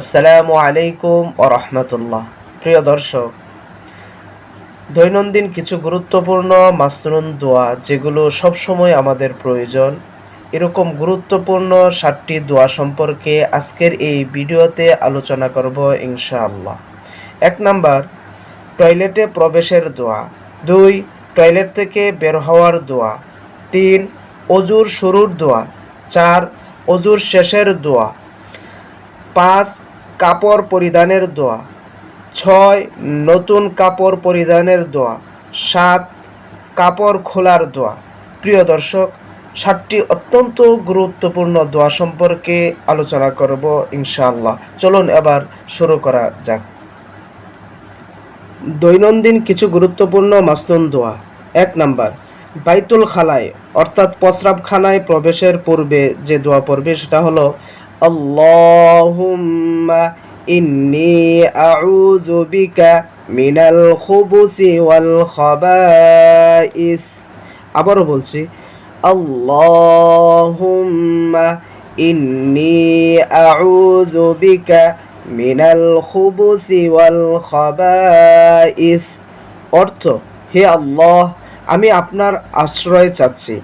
আসসালামু আলাইকুম ওয়া রাহমাতুল্লাহ। প্রিয় দর্শক, দৈনন্দিন কিছু গুরুত্বপূর্ণ মাসনুন দোয়া যেগুলো সবসময় আমাদের প্রয়োজন, এরকম গুরুত্বপূর্ণ 7টি দোয়া সম্পর্কে আজকের এই ভিডিওতে আলোচনা করব ইনশাআল্লাহ। 1 নাম্বার, টয়লেটে প্রবেশের দোয়া। 2, টয়লেট থেকে বের হওয়ার দোয়া। 3, অজুর শুরুর দোয়া। 4, অজুর শেষের দোয়া। 5, কাপড় পরিধানের দোয়া। 6, নতুন কাপড় পরিধানের দোয়া। 7, কাপড় খোলার দোয়া। প্রিয় দর্শক, 7টি অত্যন্ত গুরুত্বপূর্ণ দোয়া সম্পর্কে আলোচনা করব ইনশাআল্লাহ। চলুন এবার শুরু করা যাক। দৈনন্দিন কিছু গুরুত্বপূর্ণ মাসনুন দোয়া। 1 নাম্বার, বাইতুল খালায় অর্থাৎ প্রস্রাবখানায় প্রবেশের পূর্বে যে দোয়া পড়বে সেটা হলো আল্লাহুম্মা ইন্নী আউযু বিকা মিনাল খুবুসি ওয়াল খাবাইস। আবারও বলছি, আল্লাহুম্মা ইন্নী আউযু বিকা মিনাল খুবুসি ওয়াল খাবাইস। অর্থ, হে আল্লাহ, আমি আপনার আশ্রয় চাচ্ছি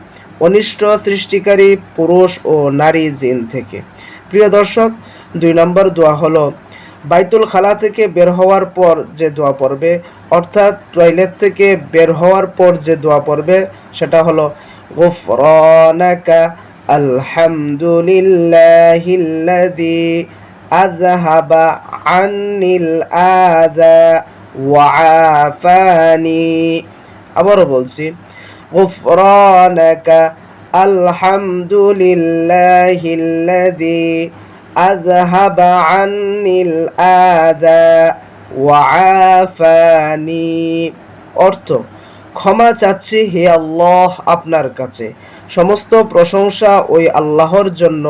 অনিষ্ট সৃষ্টিকারী পুরুষ ও নারী জিন থেকে। প্রিয় দর্শক, 2 নম্বর দোয়া হলো বাইতুল খালা থেকে বের হওয়ার পর যে দোয়া পড়বে, অর্থাৎ টয়লেট থেকে বের হওয়ার পর যে দোয়া পড়বে সেটা হলো গুফরানাকা আলহামদুলিল্লাহিল্লাযী আযহাবা আন্নিল আযা ওয়া আফানি। আবারও বলছি, গুফরানাকা আলহামদুলিল্লাহিল্লাযী আযহাবা আন্নিল আযা ওয়া আফানি। অর্থ, ক্ষমা চাচ্ছি হে আল্লাহ আপনার কাছে। সমস্ত প্রশংসা ওই আল্লাহর জন্য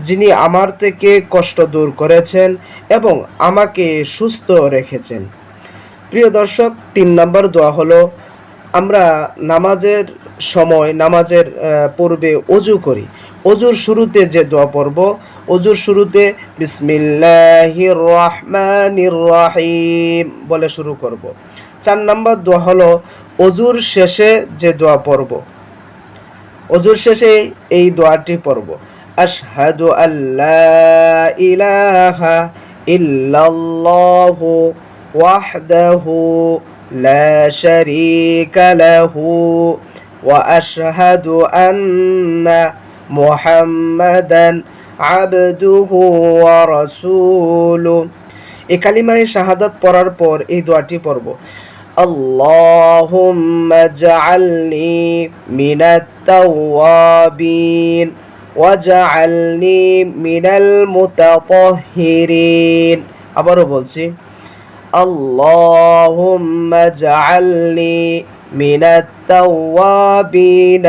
যিনি আমার থেকে কষ্ট দূর করেছেন এবং আমাকে সুস্থ রেখেছেন। প্রিয় দর্শক, 3 নম্বর দোয়া হলো আমরা নামাজের সময় নামাজের পূর্বে অজু করি। অজুর শুরুতে যে দোয়া পড়ব, অজুর শুরুতে বিসমিল্লাহির রহমানির রহিম বলে শুরু করব। 4 নম্বর দোয়া হলো অজুর শেষে যে দোয়া পড়ব, অজুর শেষে এই দোয়াটি পড়ব, আশহাদু আল্লা ইলাহা ইল্লাল্লাহু ওয়াহদাহু লা শারীকা লাহু ওয়া আশহাদু আন্না মুহাম্মাদান আবদুহু ওয়া রাসূলুহু। এই কালিমায়ে শাহাদাত পড়ার পর এই দোয়াটি পড়ব, আল্লাহুম্মা জাআলনি মিনাত তাওয়াবিন ওয়াজআলনি মিনাল মুতাতাহহিরিন। আবারও বলছি, আল্লাহুম্মা জাআলনি মিনাত তাওয়াবিন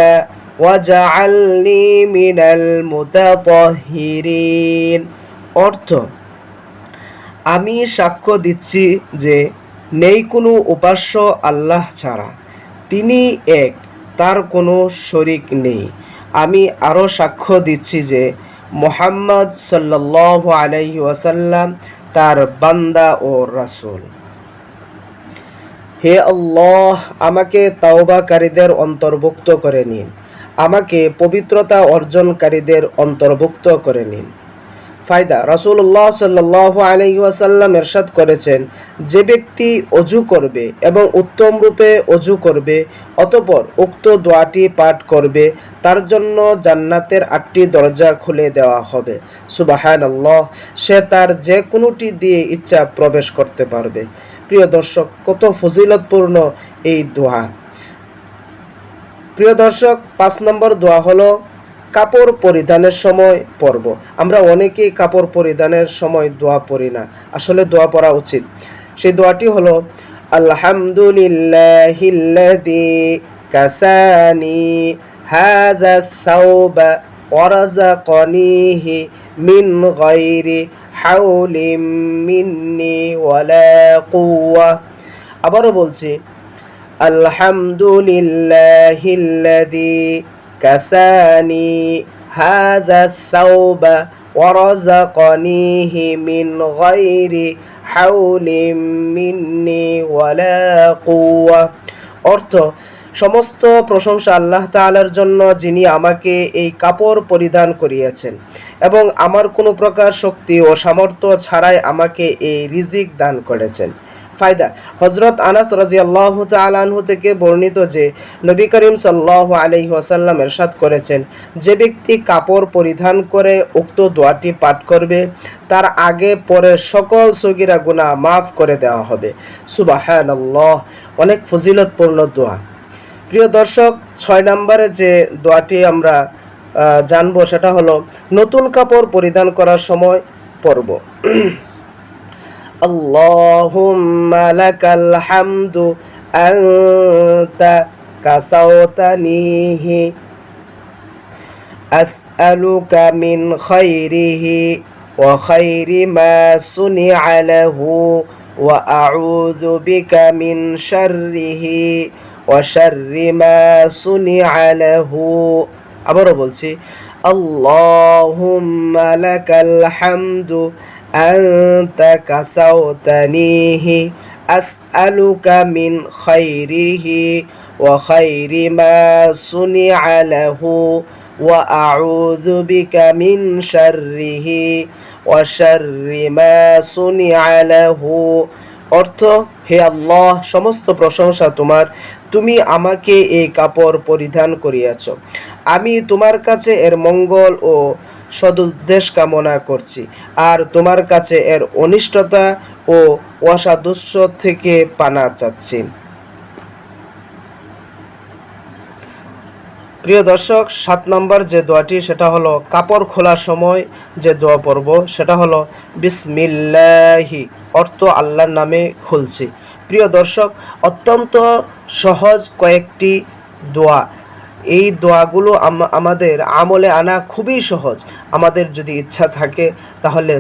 ওয়াজআলনি মিনাল মুতাতাহহিরিন। অর্থ, আমি সাক্ষ্য দিচ্ছি যে নেই কোনো উপাস্য আল্লাহ ছাড়া, তিনি এক, তার কোনো শরিক নেই। আমি আরও সাক্ষ্য দিচ্ছি যে মুহাম্মদ সাল্লাল্লাহু আলাইহি ওয়াসাল্লাম তার বান্দা ও রাসূল। হে আল্লাহ, আমাকে তাওবাকারীদের অন্তর্ভুক্ত করে নিন, আমাকে পবিত্রতা অর্জনকারীদের অন্তর্ভুক্ত করে নিন। ফায়দা, রাসূলুল্লাহ সাল্লাল্লাহু আলাইহি ওয়াসাল্লাম ইরশাদ করেছেন, যে ব্যক্তি অজু করবে এবং উত্তম রূপে অজু করবে অতঃপর উক্ত দোয়াটি পাঠ করবে, তার জন্য জান্নাতের 8টি দরজা খুলে দেওয়া হবে। সুবহানাল্লাহ, সে তার যে কোনোটি দিয়ে ইচ্ছা প্রবেশ করতে পারবে। প্রিয় দর্শক, কত ফজিলতপূর্ণ এই দোয়া। প্রিয় দর্শক, 5 নম্বর দোয়া হলো কাপড় পরিধানের সময় পড়ব। আমরা অনেকেই কাপড় পরিধানের সময় দোয়া পড়ি না, আসলে দোয়া পড়া উচিত। সেই দোয়াটি হলো আলহামদুলিল্লাহিল্লাযী কাসানি হাযা সাওবা ওয়া রাযাকানিহি মিন গায়রি হাওলিন মিন্নি ওয়ালা কুওয়া। আবারও বলছি, আলহামদুলিল্লাহিল্লাযী কাসানি হাযা সাওবা ওয়ারাযাকানিহি মিন গায়রি হাওলিন মিন্নি ওয়ালা কুওয়া। অর্থ, সমস্ত প্রশংসা আল্লাহ তাআলার জন্য, যিনি আমাকে এই কাপড় পরিধান করিয়েছেন এবং আমার কোনো প্রকার শক্তি ও সামর্থ্য ছাড়াই আমাকে এই রিজিক দান করেছেন। ফায়দা: হযরত আনাস রাদিয়াল্লাহু তাআলা আনহু থেকে বর্ণিত যে নবী করিম সাল্লাল্লাহু আলাইহি ওয়াসাল্লাম ইরশাদ করেছেন, যে ব্যক্তি কাপড় পরিধান করে উক্ত দোয়াটি পাঠ করবে, তার আগে পরে সকল সগীরা গুনাহ মাফ করে দেওয়া হবে। সুবহানাল্লাহ। অনেক ফজিলতপূর্ণ দোয়া। প্রিয় দর্শক, 6 নম্বরে যে দোয়াটি আমরা জানবো সেটা হলো নতুন কাপড় পরিধান করার সময় পড়ব। আল্লাহুম্মা লাকাল হামদু আনতা কাসাওতানিহি আসআলুকা মিন খাইরিহি ওয়া খাইরি মা সুনিআ লাহু ওয়া আউযু বিকা মিন শাররিহি ওয়া শাররি মা সুনিআ লাহু। আবারও বলছি, আল্লাহুম্মা লাকাল হামদু আনতা কাসাওতানিহি আসআলুকা মিন খাইরিহি ওয়া খাইরি মা সুনিআ লাহু ওয়া আউযু বিকা মিন শাররিহি ওয়া শাররি মা সুনিআ লাহু। অর্থ, হে আল্লাহ, সমস্ত প্রশংসা তোমার, তুমি আমাকে এই কাপড় পরিধান করিয়াছ। আমি তোমার কাছে এর মঙ্গল ও সদুদ্দেশ কামনা করছি, আর তোমার কাছে এর অনিষ্টতা ও অসাদুষ্য থেকে পানা চাচ্ছি। প্রিয় দর্শক, 7 নম্বর যে দোয়াটি সেটা হলো কাপড় খোলার সময় যে দোয়া পড়ব সেটা হলো বিসমিল্লাহি, অর্থ আল্লাহর নামে খুলছি। প্রিয় দর্শক, অত্যন্ত সহজ কয়েকটি দোয়া। এই দোয়াগুলো আমাদের আমলে আনা খুবই সহজ। আমাদের যদি ইচ্ছা থাকে তাহলে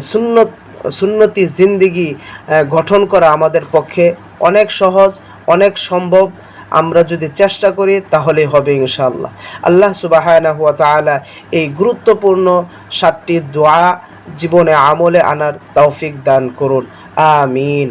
সুন্নতি জিন্দেগি গঠন করা আমাদের পক্ষে অনেক সহজ, অনেক সম্ভব। আমরা যদি চেষ্টা করি তাহলে হবে ইনশাআল্লাহ। আল্লাহ সুবহানাহু ওয়া তাআলা এই গুরুত্বপূর্ণ 7টি দোয়া জীবনে আমলে আনার তৌফিক দান করুন। আমিন।